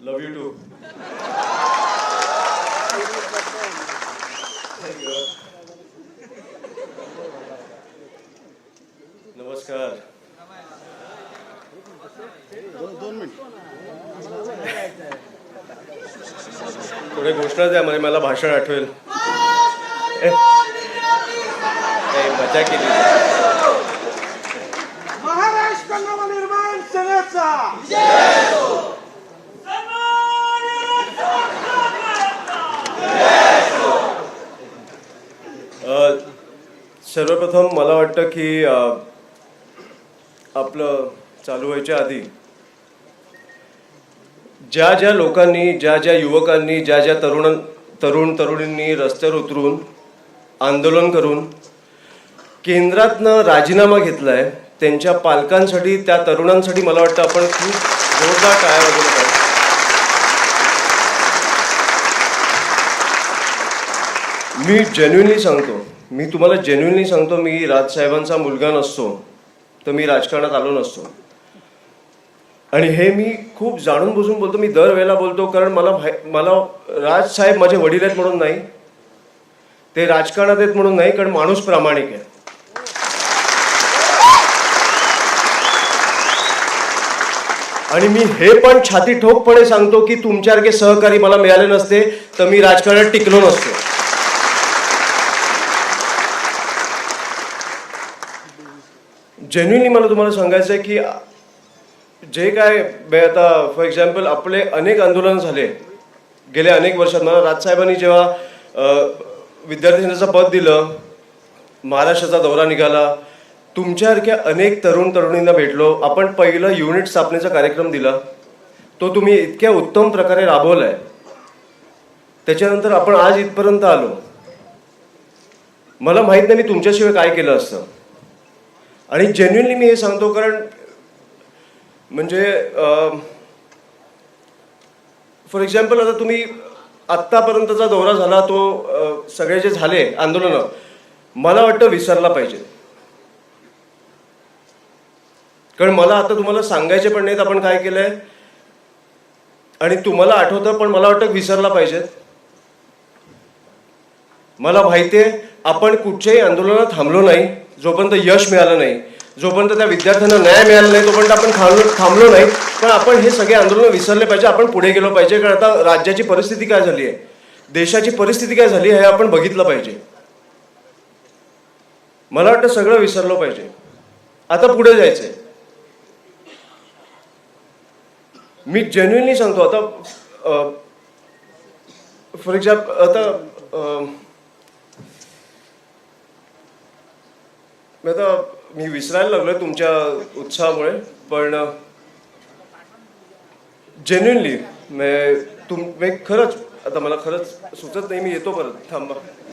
Love you to. नमस्कार. थोडे घोषणा द्या म्हणजे मला भाषण आठवेल. मजा केली. महाराष्ट्र नवनिर्माण सेनेचा सर्वप्रथम मला वाटतं की आपलं चालू व्हायच्या आधी ज्या ज्या लोकांनी, ज्या ज्या युवकांनी, ज्या ज्या तरुण तरुणींनी रस्त्यावर उतरून आंदोलन करून केंद्रातनं राजीनामा घेतलाय त्यांच्या पालकांसाठी, त्या तरुणांसाठी मला वाटतं आपण खूप जोरदार टाळ्या वाजवल्या पाहिजे. मी जेन्युइनली सांगतो, मी तुम्हाला जेन्युइनली सांगतो, मी राजसाहेबांचा मुलगा नसतो तर मी राजकारणात आलो नसतो. आणि हे मी खूप जाणून बुजून बोलतो, मी दरवेळेला बोलतो, कारण मला राजसाहेब माझे वडील आहेत म्हणून नाही, ते राजकारणात आहेत म्हणून नाही, कारण माणूस प्रामाणिक आहे. आणि मी हे पण छाती ठोकपणे सांगतो की तुमच्यासारखे सहकारी मला मिळाले नसते तर मी राजकारणात टिकलो नसतो. जेन्युइनली मला तुम्हाला सांगायचं आहे की जे काय आता फॉर एक्झाम्पल आपले अनेक आंदोलन झाले गेल्या अनेक वर्षात. मला राजसाहेबांनी जेव्हा विद्यार्थी नेत्याचं पद दिलं, महाराष्ट्राचा दौरा निघाला, तुमच्यासारख्या अनेक तरुणींना भेटलो. आपण पहिलं युनिट स्थापनेचा कार्यक्रम दिला, तो तुम्ही इतक्या उत्तम प्रकारे राबवलाय. त्याच्यानंतर आपण आज इथपर्यंत आलो. मला माहीत नाही मी तुमच्याशिवाय काय केलं असतं. आणि जेन्युइनली मी हे सांगतो, कारण म्हणजे फॉर एक्झाम्पल आता तुम्ही आत्तापर्यंतचा दौरा झाला तो सगळे जे झाले आंदोलनं मला वाटतं विसरला पाहिजे. कारण मला आता तुम्हाला सांगायचे पण नाहीत आपण काय केलंय, आणि तुम्हाला आठवतं पण मला वाटतं विसरला पाहिजे. मला माहितीये आपण कुठच्याही आंदोलनात थांबलो नाही जोपर्यंत यश मिळालं नाही, जोपर्यंत त्या विद्यार्थ्यांना न्याय मिळाला नाही तोपर्यंत आपण थांबलो नाही. पण आपण हे सगळे आंदोलन विसरले पाहिजे, आपण पुढे गेलो पाहिजे. कारण आता राज्याची परिस्थिती काय झाली आहे, देशाची परिस्थिती काय झाली हे आपण बघितलं पाहिजे. मला वाटतं सगळं विसरलं पाहिजे, आता पुढे जायचंय. मी जेन्युइनली सांगतो. आता फॉर एक्झाम्पल आता मी विसरायला लागलोय तुमच्या उत्साहामुळे, पण जेन्युइनली खरंच आता मला खरंच सुचत नाही. मी येतो परत, थांबा.